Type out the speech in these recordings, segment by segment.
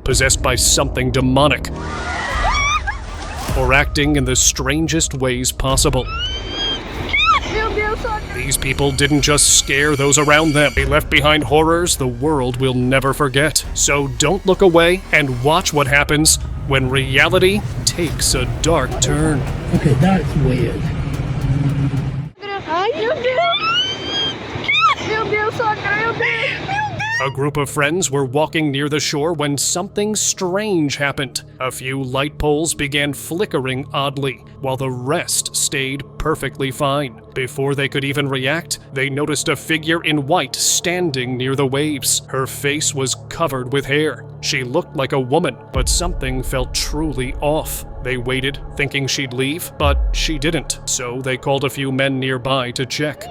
possessed by something demonic, or acting in the strangest ways possible. These people didn't just scare those around them. They left behind horrors the world will never forget. So don't look away and watch what happens when reality takes a dark turn. Okay, that's weird. A group of friends were walking near the shore when something strange happened. A few light poles began flickering oddly, while the rest stayed perfectly fine. Before they could even react, they noticed a figure in white standing near the waves. Her face was covered with hair. She looked like a woman, but something felt truly off. They waited, thinking she'd leave, but she didn't, so they called a few men nearby to check.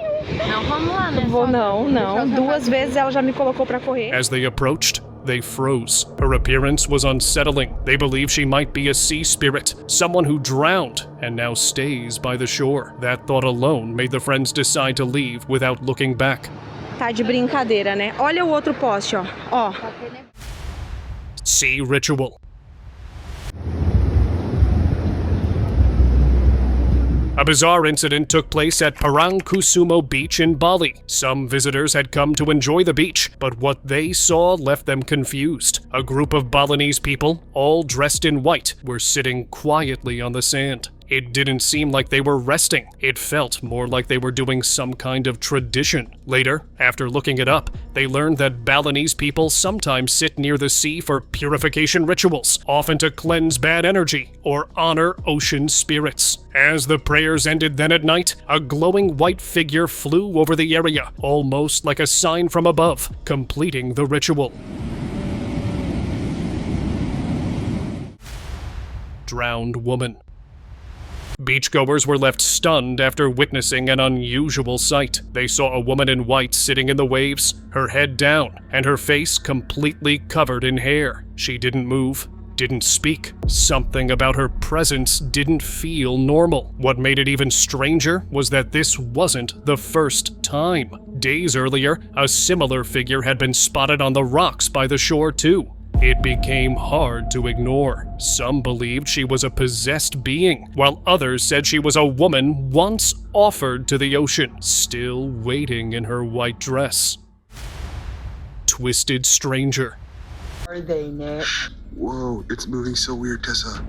Não. Duas vezes ela já me colocou pra correr. As they approached, they froze. Her appearance was unsettling. They believed she might be a sea spirit, someone who drowned and now stays by the shore. That thought alone made the friends decide to leave without looking back. Tá de brincadeira, né? Olha o outro poste, ó. Sea ritual. A bizarre incident took place at Parangkusumo Beach in Bali. Some visitors had come to enjoy the beach, but what they saw left them confused. A group of Balinese people, all dressed in white, were sitting quietly on the sand. It didn't seem like they were resting. It felt more like they were doing some kind of tradition. Later, after looking it up, they learned that Balinese people sometimes sit near the sea for purification rituals, often to cleanse bad energy or honor ocean spirits. As the prayers ended then at night, a glowing white figure flew over the area, almost like a sign from above, completing the ritual. Drowned woman. Beachgoers were left stunned after witnessing an unusual sight. They saw a woman in white sitting in the waves, her head down, and her face completely covered in hair. She didn't move, didn't speak. Something about her presence didn't feel normal. What made it even stranger was that this wasn't the first time. Days earlier, a similar figure had been spotted on the rocks by the shore too. It became hard to ignore. Some believed she was a possessed being, while others said she was a woman once offered to the ocean, still waiting in her white dress. Twisted stranger. Are they, Nick? Whoa, it's moving so weird, Tessa.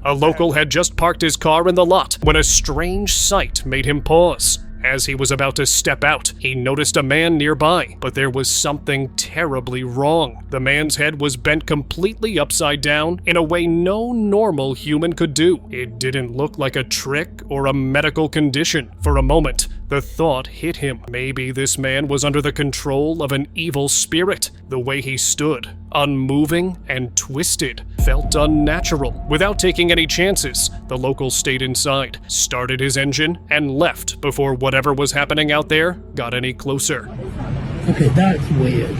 A local had just parked his car in the lot when a strange sight made him pause. As he was about to step out, he noticed a man nearby, but there was something terribly wrong. The man's head was bent completely upside down in a way no normal human could do. It didn't look like a trick or a medical condition. For a moment, the thought hit him. Maybe this man was under the control of an evil spirit. The way he stood, unmoving and twisted, felt unnatural. Without taking any chances, the local stayed inside, started his engine, and left before whatever was happening out there got any closer. Okay, that's weird.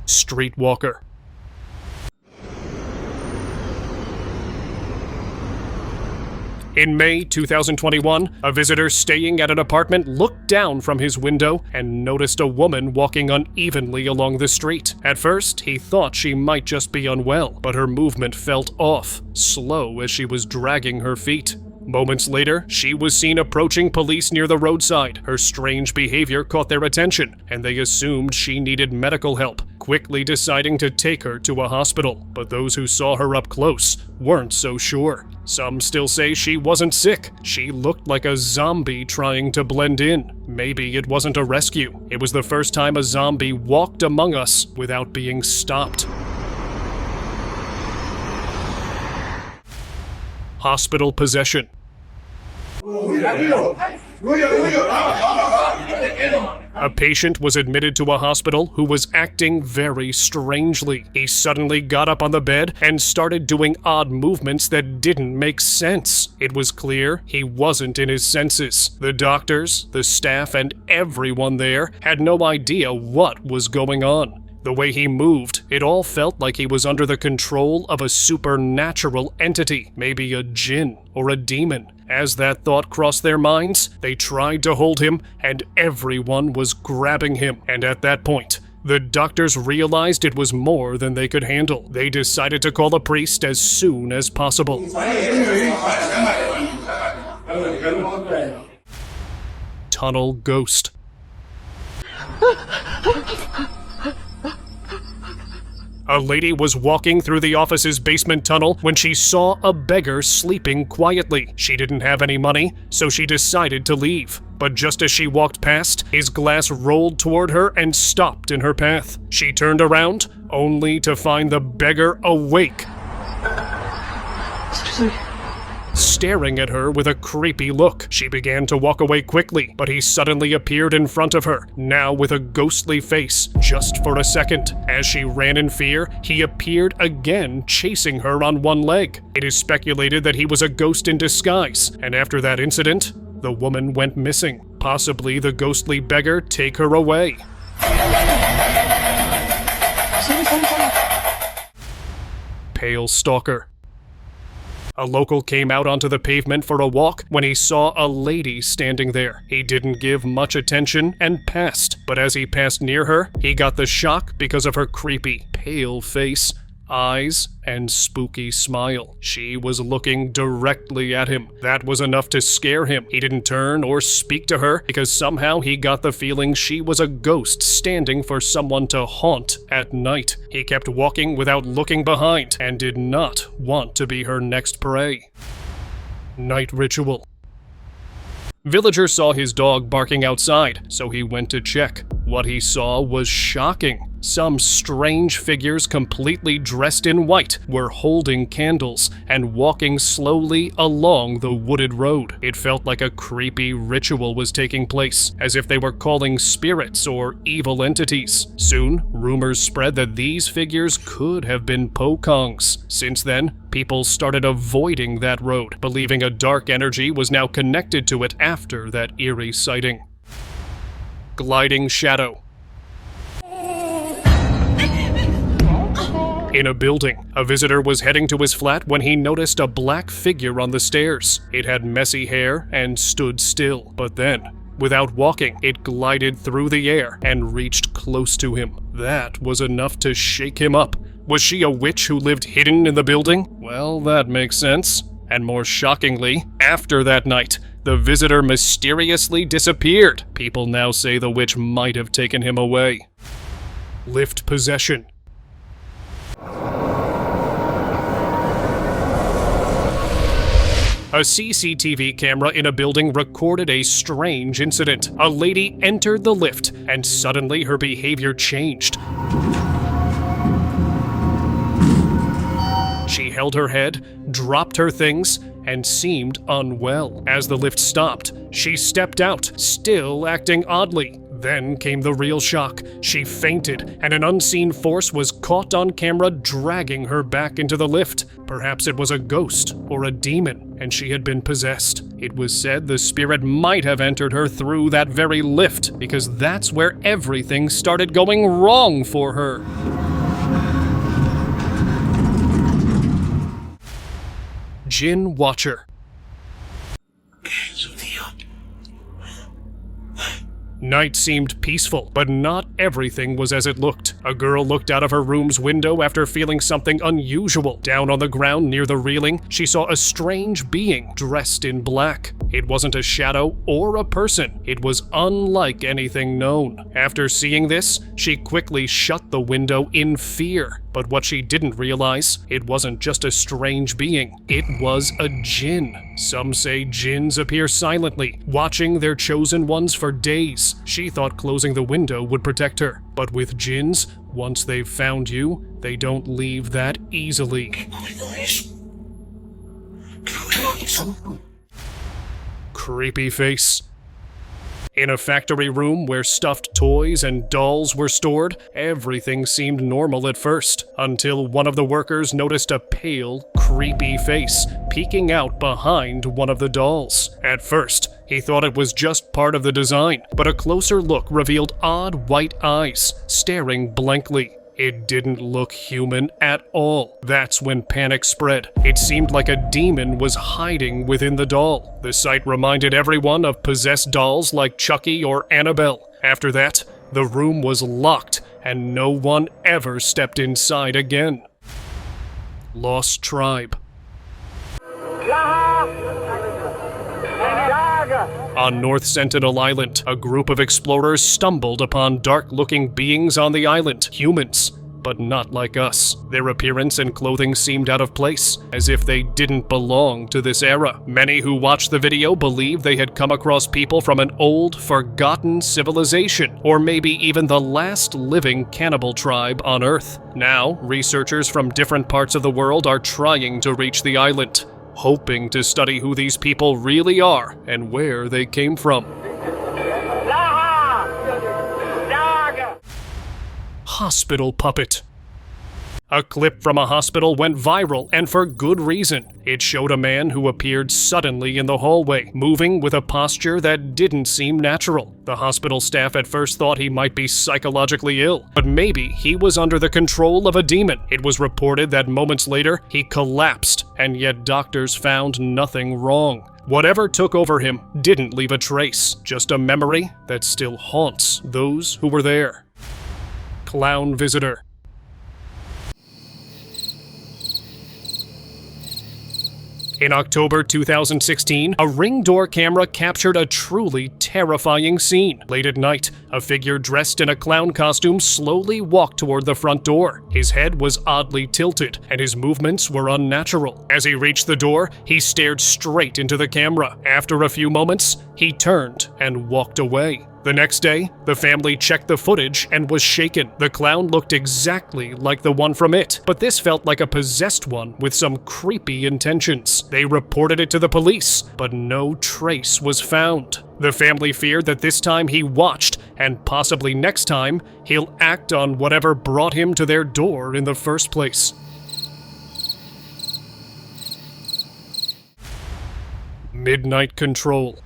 Streetwalker. In May 2021, a visitor staying at an apartment looked down from his window and noticed a woman walking unevenly along the street. At first, he thought she might just be unwell, but her movement felt off, slow as she was dragging her feet. Moments later, she was seen approaching police near the roadside. Her strange behavior caught their attention, and they assumed she needed medical help, quickly deciding to take her to a hospital. But those who saw her up close weren't so sure. Some still say she wasn't sick. She looked like a zombie trying to blend in. Maybe it wasn't a rescue. It was the first time a zombie walked among us without being stopped. Hospital possession. A patient was admitted to a hospital who was acting very strangely. He suddenly got up on the bed and started doing odd movements that didn't make sense. It was clear he wasn't in his senses. The doctors, the staff, and everyone there had no idea what was going on. The way he moved, it all felt like he was under the control of a supernatural entity, maybe a djinn or a demon. As that thought crossed their minds, they tried to hold him, and everyone was grabbing him. And at that point, The doctors realized it was more than they could handle. They decided to call a priest as soon as possible. Tunnel ghost. A lady was walking through the office's basement tunnel when she saw a beggar sleeping quietly. She didn't have any money, so she decided to leave. But just as she walked past, his glass rolled toward her and stopped in her path. She turned around, only to find the beggar awake, staring at her with a creepy look. She began to walk away quickly, but he suddenly appeared in front of her, now with a ghostly face, just for a second. As she ran in fear, he appeared again, chasing her on one leg. It is speculated that he was a ghost in disguise, and after that incident, the woman went missing. Possibly the ghostly beggar take her away. Pale Stalker. A local came out onto the pavement for a walk when he saw a lady standing there. He didn't give much attention and passed, but as he passed near her, he got the shock because of her creepy, pale face, eyes, and spooky smile. She was looking directly at him. That was enough to scare him. He didn't turn or speak to her because somehow he got the feeling she was a ghost standing for someone to haunt at night. He kept walking without looking behind and did not want to be her next prey. Night ritual. Villager saw his dog barking outside, so he went to check. What he saw was shocking. Some strange figures completely dressed in white were holding candles and walking slowly along the wooded road. It felt like a creepy ritual was taking place, as if they were calling spirits or evil entities. Soon, rumors spread that these figures could have been Pokongs. Since then, people started avoiding that road, believing a dark energy was now connected to it after that eerie sighting. Gliding shadow. In a building, a visitor was heading to his flat when he noticed a black figure on the stairs. It had messy hair and stood still, but then, without walking, it glided through the air and reached close to him. That was enough to shake him up. Was she a witch who lived hidden in the building? Well, that makes sense. And more shockingly, after that night, the visitor mysteriously disappeared. People now say the witch might have taken him away. Lift possession. A CCTV camera in a building recorded a strange incident. A lady entered the lift, and suddenly her behavior changed. She held her head, dropped her things, and seemed unwell. As the lift stopped, she stepped out, still acting oddly. Then came the real shock. She fainted, and an unseen force was caught on camera dragging her back into the lift. Perhaps it was a ghost or a demon, and she had been possessed. It was said the spirit might have entered her through that very lift, because that's where everything started going wrong for her. Jin Watcher. Night seemed peaceful, but not everything was as it looked. A girl looked out of her room's window after feeling something unusual. Down on the ground near the railing, she saw a strange being dressed in black. It wasn't a shadow or a person. It was unlike anything known. After seeing this, she quickly shut the window in fear. But what she didn't realize, it wasn't just a strange being. It was a Jin. Some say Jinns appear silently, watching their chosen ones for days. She thought closing the window would protect her. But with Jinns, once they've found you, they don't leave that easily. Creepy face. In a factory room where stuffed toys and dolls were stored, everything seemed normal at first, until one of the workers noticed a pale, creepy face peeking out behind one of the dolls. At first, he thought it was just part of the design, but a closer look revealed odd white eyes staring blankly. It didn't look human at all. That's when panic spread. It seemed like a demon was hiding within the doll. The sight reminded everyone of possessed dolls like Chucky or Annabelle. After that, the room was locked, and no one ever stepped inside again. Lost Tribe. On North Sentinel Island, a group of explorers stumbled upon dark-looking beings on the island, humans, but not like us. Their appearance and clothing seemed out of place, as if they didn't belong to this era. Many who watched the video believed they had come across people from an old, forgotten civilization, or maybe even the last living cannibal tribe on Earth. Now, researchers from different parts of the world are trying to reach the island, hoping to study who these people really are and where they came from. Hospital puppet. A clip from a hospital went viral, and for good reason. It showed a man who appeared suddenly in the hallway, moving with a posture that didn't seem natural. The hospital staff at first thought he might be psychologically ill, but maybe he was under the control of a demon. It was reported that moments later, he collapsed, and yet doctors found nothing wrong. Whatever took over him didn't leave a trace, just a memory that still haunts those who were there. Clown visitor. In October 2016, a Ring door camera captured a truly terrifying scene. Late at night, a figure dressed in a clown costume slowly walked toward the front door. His head was oddly tilted, and his movements were unnatural. As he reached the door, he stared straight into the camera. After a few moments, he turned and walked away. The next day, the family checked the footage and was shaken. The clown looked exactly like the one from It, but this felt like a possessed one with some creepy intentions. They reported it to the police, but no trace was found. The family feared that this time he watched, and possibly next time, he'll act on whatever brought him to their door in the first place. Midnight Control.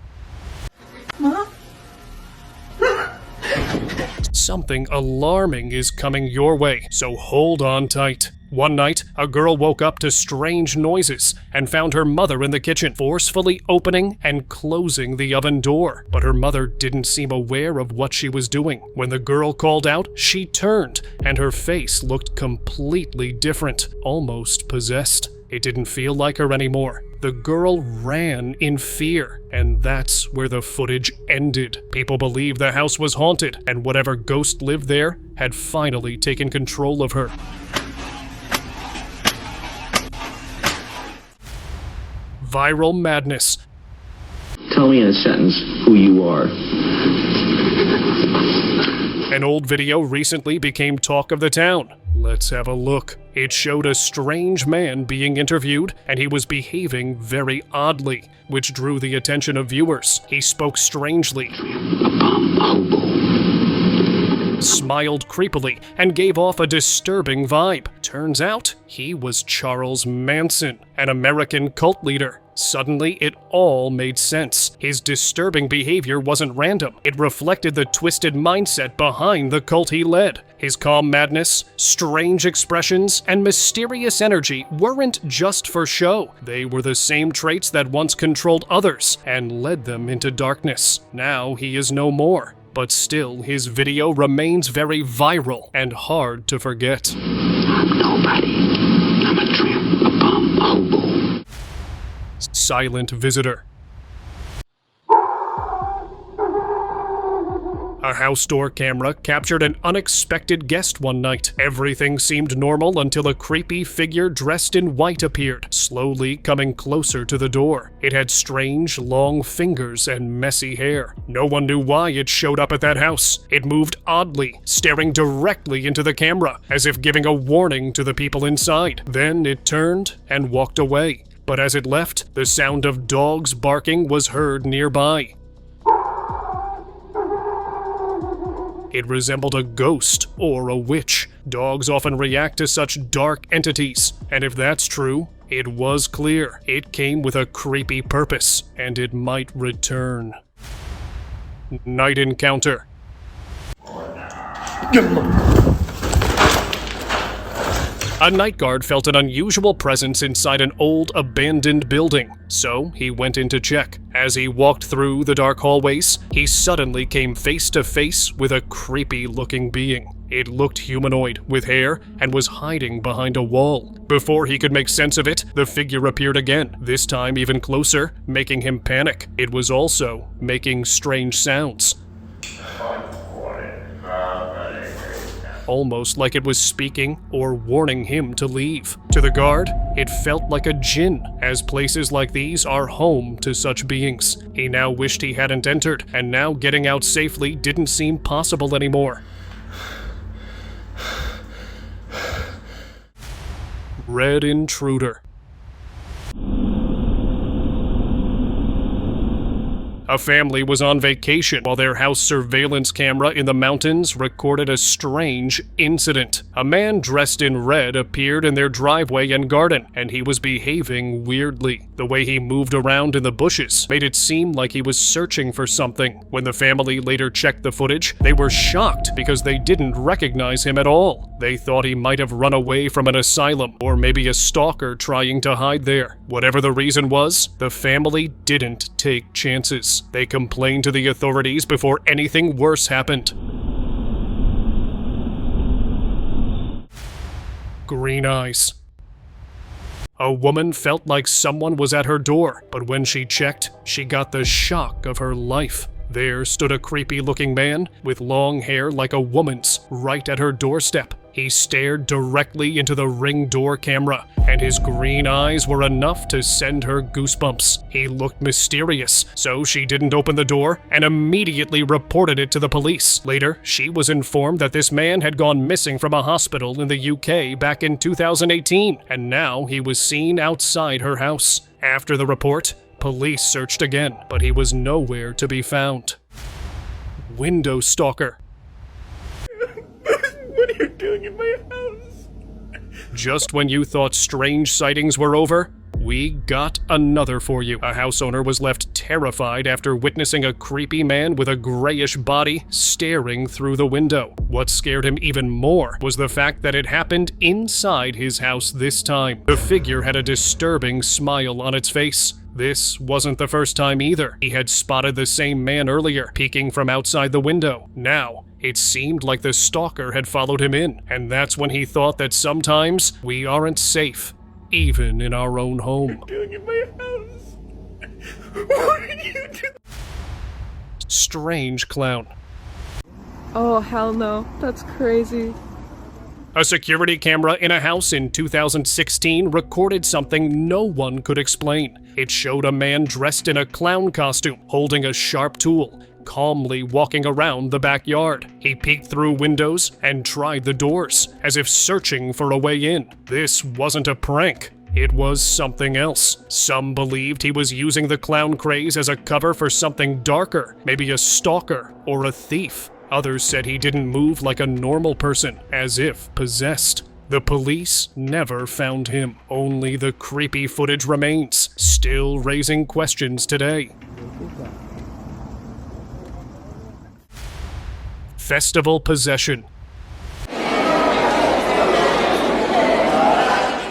Something alarming is coming your way, so hold on tight. One night, a girl woke up to strange noises and found her mother in the kitchen, forcefully opening and closing the oven door. But her mother didn't seem aware of what she was doing. When the girl called out, she turned, and her face looked completely different, almost possessed. It didn't feel like her anymore. The girl ran in fear, and that's where the footage ended. People believed the house was haunted, and whatever ghost lived there had finally taken control of her. Viral madness. Tell me in a sentence who you are. An old video recently became talk of the town. Let's have a look. It showed a strange man being interviewed, and he was behaving very oddly, which drew the attention of viewers. He spoke strangely, smiled creepily, and gave off a disturbing vibe. Turns out, he was Charles Manson, an American cult leader. Suddenly, it all made sense. His disturbing behavior wasn't random. It reflected the twisted mindset behind the cult he led. His calm madness, strange expressions, and mysterious energy weren't just for show. They were the same traits that once controlled others and led them into darkness. Now he is no more. But still, his video remains very viral and hard to forget. I'm nobody. I'm a tramp, a bum, a hobo. Silent visitor. A house door camera captured an unexpected guest one night. Everything seemed normal until a creepy figure dressed in white appeared, slowly coming closer to the door. It had strange, long fingers and messy hair. No one knew why it showed up at that house. It moved oddly, staring directly into the camera, as if giving a warning to the people inside. Then it turned and walked away. But as it left, the sound of dogs barking was heard nearby. It resembled a ghost or a witch. Dogs often react to such dark entities, and if that's true, it was clear it came with a creepy purpose, and it might return. Night Encounter. A night guard felt an unusual presence inside an old, abandoned building, so he went in to check. As he walked through the dark hallways, he suddenly came face to face with a creepy-looking being. It looked humanoid, with hair, and was hiding behind a wall. Before he could make sense of it, the figure appeared again, this time even closer, making him panic. It was also making strange sounds. Almost like it was speaking or warning him to leave. To the guard, it felt like a djinn, as places like these are home to such beings. He now wished he hadn't entered, and now getting out safely didn't seem possible anymore. Red Intruder. A family was on vacation while their house surveillance camera in the mountains recorded a strange incident. A man dressed in red appeared in their driveway and garden, and he was behaving weirdly. The way he moved around in the bushes made it seem like he was searching for something. When the family later checked the footage, they were shocked because they didn't recognize him at all. They thought he might have run away from an asylum, or maybe a stalker trying to hide there. Whatever the reason was, the family didn't take chances. They complained to the authorities before anything worse happened. Green eyes. A woman felt like someone was at her door, but when she checked, she got the shock of her life. There stood a creepy-looking man with long hair like a woman's right at her doorstep. He stared directly into the Ring door camera, and his green eyes were enough to send her goosebumps. He looked mysterious, so she didn't open the door and immediately reported it to the police. Later, she was informed that this man had gone missing from a hospital in the UK back in 2018, and now he was seen outside her house. After the report, police searched again, but he was nowhere to be found. Window stalker. What are you doing in my house? Just when you thought strange sightings were over, we got another for you. A house owner was left terrified after witnessing a creepy man with a grayish body staring through the window. What scared him even more was the fact that it happened inside his house this time. The figure had a disturbing smile on its face. This wasn't the first time either. He had spotted the same man earlier, peeking from outside the window. Now, it seemed like the stalker had followed him in, and that's when he thought that sometimes we aren't safe, even in our own home. What are you doing in my house? What did you do? Strange clown. Oh, hell no. That's crazy. A security camera in a house in 2016 recorded something no one could explain. It showed a man dressed in a clown costume, holding a sharp tool, calmly walking around the backyard. He peeked through windows and tried the doors, as if searching for a way in. This wasn't a prank. It was something else. Some believed he was using the clown craze as a cover for something darker, maybe a stalker or a thief. Others said he didn't move like a normal person, as if possessed. The police never found him. Only the creepy footage remains, still raising questions today. Festival possession.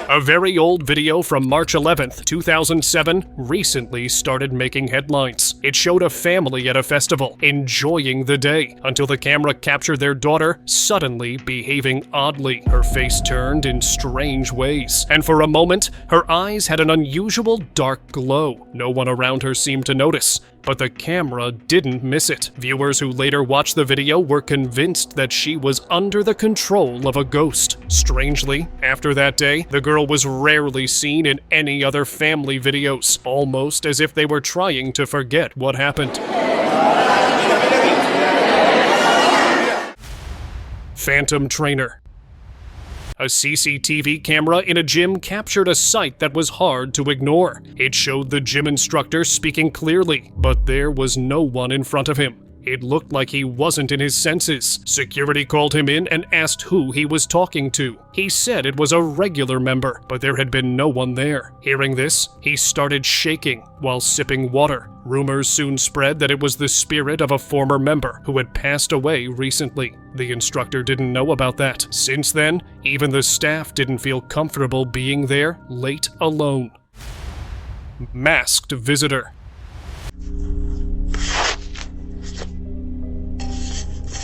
A very old video from March 11th, 2007 recently started making headlines. It showed a family at a festival, enjoying the day, until the camera captured their daughter suddenly behaving oddly. Her face turned in strange ways, and for a moment, her eyes had an unusual dark glow. No one around her seemed to notice, but the camera didn't miss it. Viewers who later watched the video were convinced that she was under the control of a ghost. Strangely, after that day, the girl was rarely seen in any other family videos, almost as if they were trying to forget what happened. Phantom trainer. A CCTV camera in a gym captured a sight that was hard to ignore. It showed the gym instructor speaking clearly, but there was no one in front of him. It looked like he wasn't in his senses. Security called him in and asked who he was talking to. He said it was a regular member, but there had been no one there. Hearing this, he started shaking while sipping water. Rumors soon spread that it was the spirit of a former member who had passed away recently. The instructor didn't know about that. Since then, even the staff didn't feel comfortable being there late alone. Masked visitor.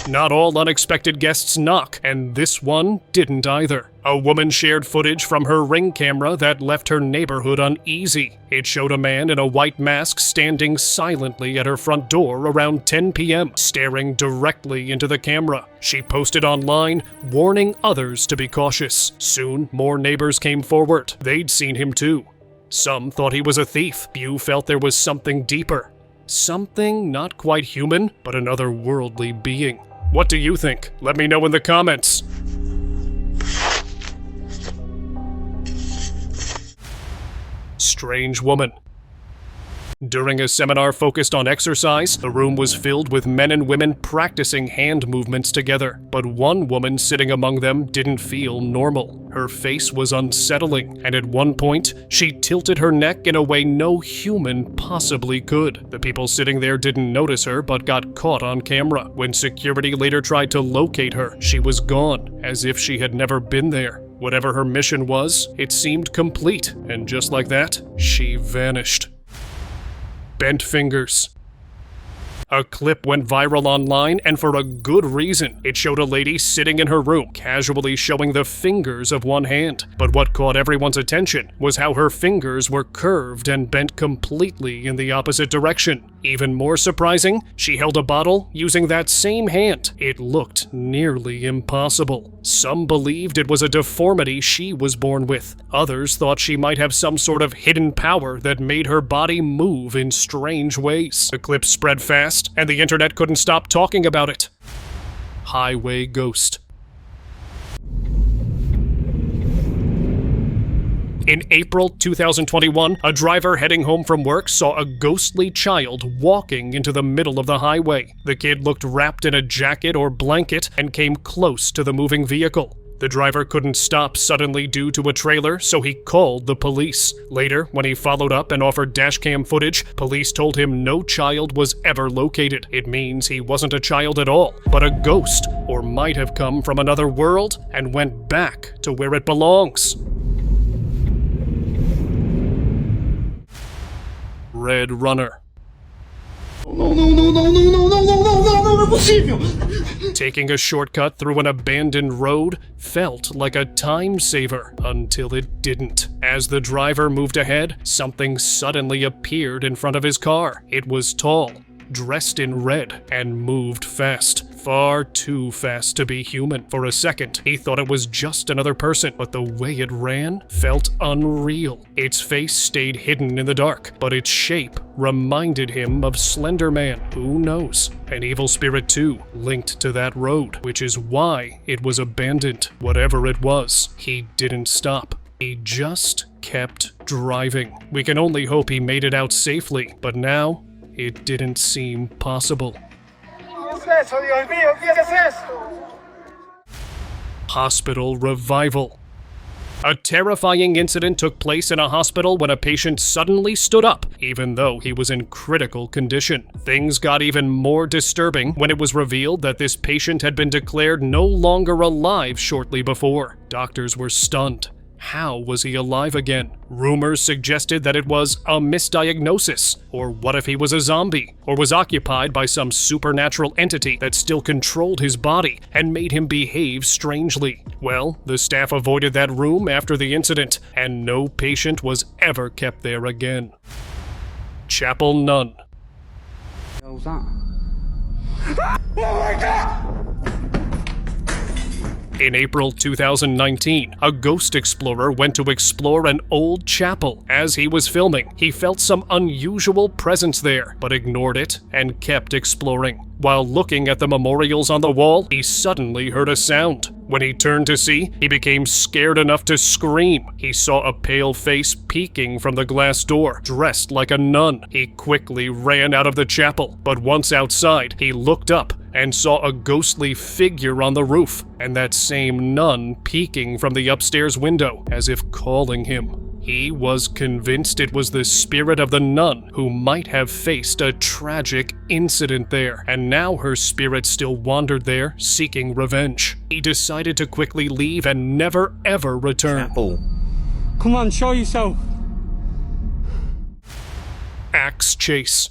Not all unexpected guests knock, and this one didn't either. A woman shared footage from her Ring camera that left her neighborhood uneasy. It showed a man in a white mask standing silently at her front door around 10 p.m., staring directly into the camera. She posted online, warning others to be cautious. Soon, more neighbors came forward. They'd seen him too. Some thought he was a thief. Few felt there was something deeper. Something not quite human, but an otherworldly being. What do you think? Let me know in the comments. Strange woman. During a seminar focused on exercise, the room was filled with men and women practicing hand movements together. But one woman sitting among them didn't feel normal. Her face was unsettling, and at one point, she tilted her neck in a way no human possibly could. The people sitting there didn't notice her, but got caught on camera. When security later tried to locate her, she was gone, as if she had never been there. Whatever her mission was, it seemed complete, and just like that, she vanished. Bent fingers. A clip went viral online, and for a good reason. It showed a lady sitting in her room, casually showing the fingers of one hand. But what caught everyone's attention was how her fingers were curved and bent completely in the opposite direction. Even more surprising, she held a bottle using that same hand. It looked nearly impossible. Some believed it was a deformity she was born with. Others thought she might have some sort of hidden power that made her body move in strange ways. The clip spread fast, and the internet couldn't stop talking about it. Highway ghost. In April 2021, a driver heading home from work saw a ghostly child walking into the middle of the highway. The kid looked wrapped in a jacket or blanket and came close to the moving vehicle. The driver couldn't stop suddenly due to a trailer, so he called the police. Later, when he followed up and offered dashcam footage, police told him no child was ever located. It means he wasn't a child at all, but a ghost, or might have come from another world and went back to where it belongs. Red Runner. Não é possível! Taking a shortcut through an abandoned road felt like a time saver until it didn't. As the driver moved ahead, something suddenly appeared in front of his car. It was tall, dressed in red, and moved fast. Far too fast to be human. For a second, he thought it was just another person, but the way it ran felt unreal. Its face stayed hidden in the dark, but its shape reminded him of Slender Man. Who knows? An evil spirit too, linked to that road, which is why it was abandoned. Whatever it was, he didn't stop. He just kept driving. We can only hope he made it out safely, but now it didn't seem possible. Hospital revival. A terrifying incident took place in a hospital when a patient suddenly stood up, even though he was in critical condition. Things got even more disturbing when it was revealed that this patient had been declared no longer alive shortly before. Doctors were stunned. How was he alive again? Rumors suggested that it was a misdiagnosis, or what if he was a zombie, or was occupied by some supernatural entity that still controlled his body and made him behave strangely. Well, the staff avoided that room after the incident, and no patient was ever kept there again. Chapel Nun. Oh my God! In April 2019, a ghost explorer went to explore an old chapel. As he was filming, he felt some unusual presence there, but ignored it and kept exploring. While looking at the memorials on the wall, he suddenly heard a sound. When he turned to see, he became scared enough to scream. He saw a pale face peeking from the glass door, dressed like a nun. He quickly ran out of the chapel, but once outside, he looked up and saw a ghostly figure on the roof, and that same nun peeking from the upstairs window, as if calling him. He was convinced it was the spirit of the nun who might have faced a tragic incident there, and now her spirit still wandered there, seeking revenge. He decided to quickly leave and never ever return. Come on, show yourself. Axe chase.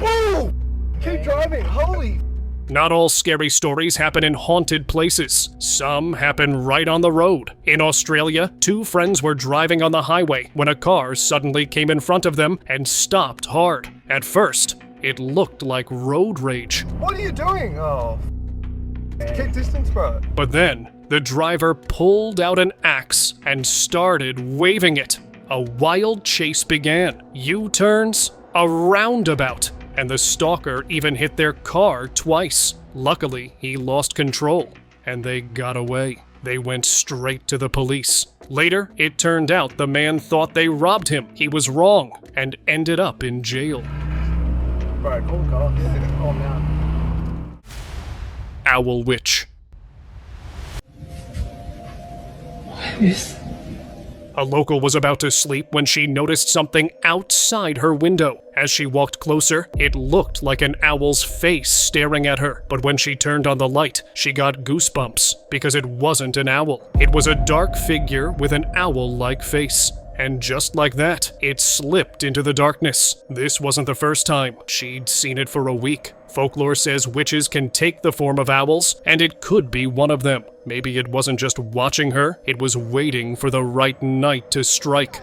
Whoa! Keep driving, holy! Not all scary stories happen in haunted places. Some happen right on the road. In Australia, two friends were driving on the highway when a car suddenly came in front of them and stopped hard. At first, it looked like road rage. What are you doing? Oh. Keep distance, bro. But then, the driver pulled out an axe and started waving it. A wild chase began. U-turns, a roundabout, and the stalker even hit their car twice. Luckily, he lost control, and they got away. They went straight to the police. Later, it turned out the man thought they robbed him. He was wrong, and ended up in jail. Bro, call the car. Yeah, calm down. Owl Witch. A local was about to sleep when she noticed something outside her window. As she walked closer, it looked like an owl's face staring at her. But when she turned on the light, she got goosebumps because it wasn't an owl. It was a dark figure with an owl-like face. And just like that, it slipped into the darkness. This wasn't the first time. She'd seen it for a week. Folklore says witches can take the form of owls, and it could be one of them. Maybe it wasn't just watching her, it was waiting for the right night to strike.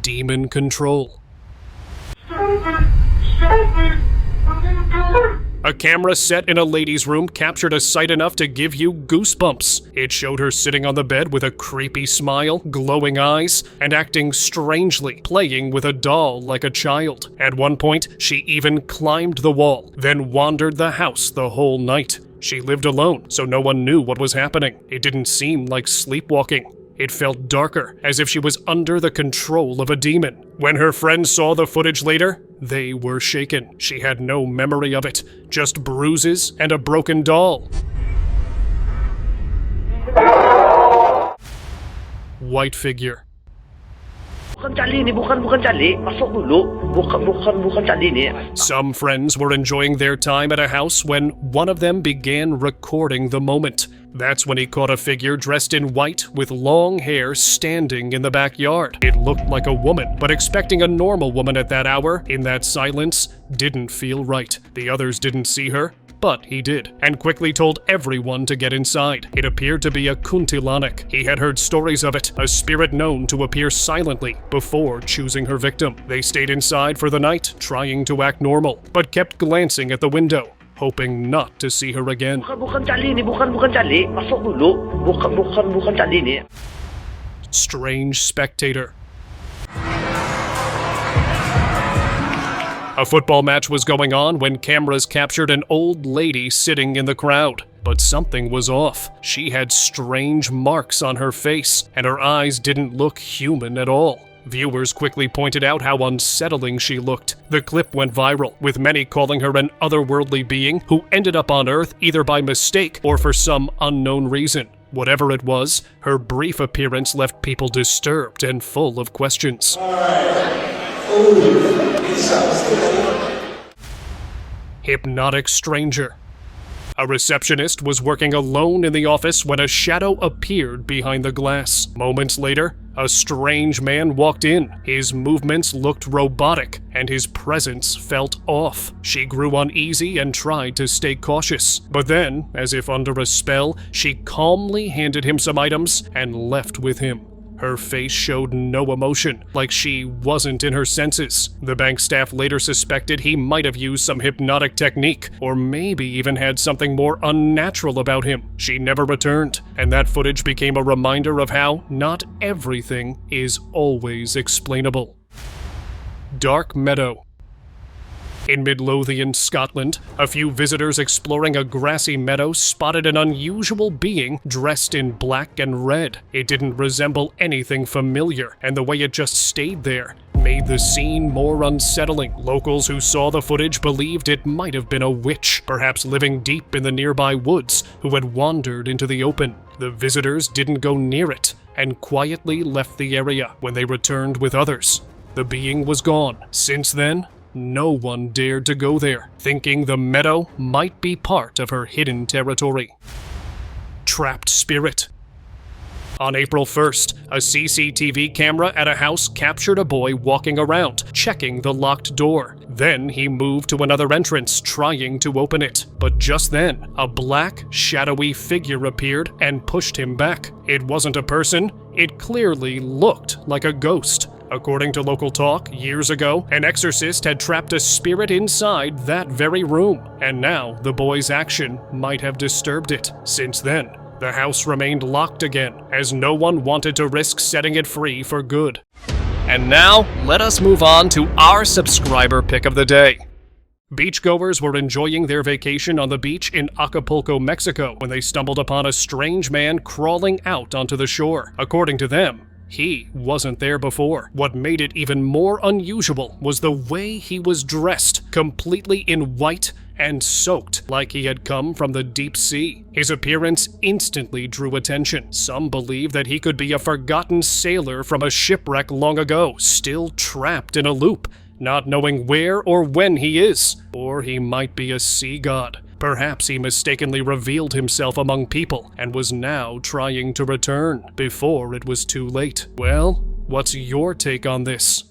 Demon control. A camera set in a lady's room captured a sight enough to give you goosebumps. It showed her sitting on the bed with a creepy smile, glowing eyes, and acting strangely, playing with a doll like a child. At one point, she even climbed the wall, then wandered the house the whole night. She lived alone, so no one knew what was happening. It didn't seem like sleepwalking. It felt darker, as if she was under the control of a demon. When her friends saw the footage later, they were shaken. She had no memory of it, just bruises and a broken doll. White figure. Some friends were enjoying their time at a house when one of them began recording the moment. That's when he caught a figure dressed in white with long hair standing in the backyard. It looked like a woman, but expecting a normal woman at that hour, in that silence, didn't feel right. The others didn't see her, but he did, and quickly told everyone to get inside. It appeared to be a kuntilanak. He had heard stories of it, a spirit known to appear silently before choosing her victim. They stayed inside for the night, trying to act normal, but kept glancing at the window, hoping not to see her again. Strange spectator. A football match was going on when cameras captured an old lady sitting in the crowd. But something was off. She had strange marks on her face, and her eyes didn't look human at all. Viewers quickly pointed out how unsettling she looked. The clip went viral, with many calling her an otherworldly being who ended up on Earth either by mistake or for some unknown reason. Whatever it was, her brief appearance left people disturbed and full of questions. Hypnotic stranger. A receptionist was working alone in the office when a shadow appeared behind the glass. Moments later, a strange man walked in. His movements looked robotic, and his presence felt off. She grew uneasy and tried to stay cautious. But then, as if under a spell, she calmly handed him some items and left with him. Her face showed no emotion, like she wasn't in her senses. The bank staff later suspected he might have used some hypnotic technique, or maybe even had something more unnatural about him. She never returned, and that footage became a reminder of how not everything is always explainable. Dark Meadow. In Midlothian, Scotland, a few visitors exploring a grassy meadow spotted an unusual being dressed in black and red. It didn't resemble anything familiar, and the way it just stayed there made the scene more unsettling. Locals who saw the footage believed it might have been a witch, perhaps living deep in the nearby woods, who had wandered into the open. The visitors didn't go near it, and quietly left the area when they returned with others. The being was gone. Since then, no one dared to go there, thinking the meadow might be part of her hidden territory. Trapped spirit. On April 1st, a CCTV camera at a house captured a boy walking around, checking the locked door. Then he moved to another entrance, trying to open it. But just then, a black, shadowy figure appeared and pushed him back. It wasn't a person. It clearly looked like a ghost. According to local talk, years ago, an exorcist had trapped a spirit inside that very room, and now the boy's action might have disturbed it. Since then, the house remained locked again, as no one wanted to risk setting it free for good. And now, let us move on to our subscriber pick of the day. Beachgoers were enjoying their vacation on the beach in Acapulco, Mexico, when they stumbled upon a strange man crawling out onto the shore. According to them, he wasn't there before. What made it even more unusual was the way he was dressed, completely in white and soaked, like he had come from the deep sea. His appearance instantly drew attention. Some believe that he could be a forgotten sailor from a shipwreck long ago, still trapped in a loop, not knowing where or when he is. Or he might be a sea god. Perhaps he mistakenly revealed himself among people and was now trying to return before it was too late. Well, what's your take on this?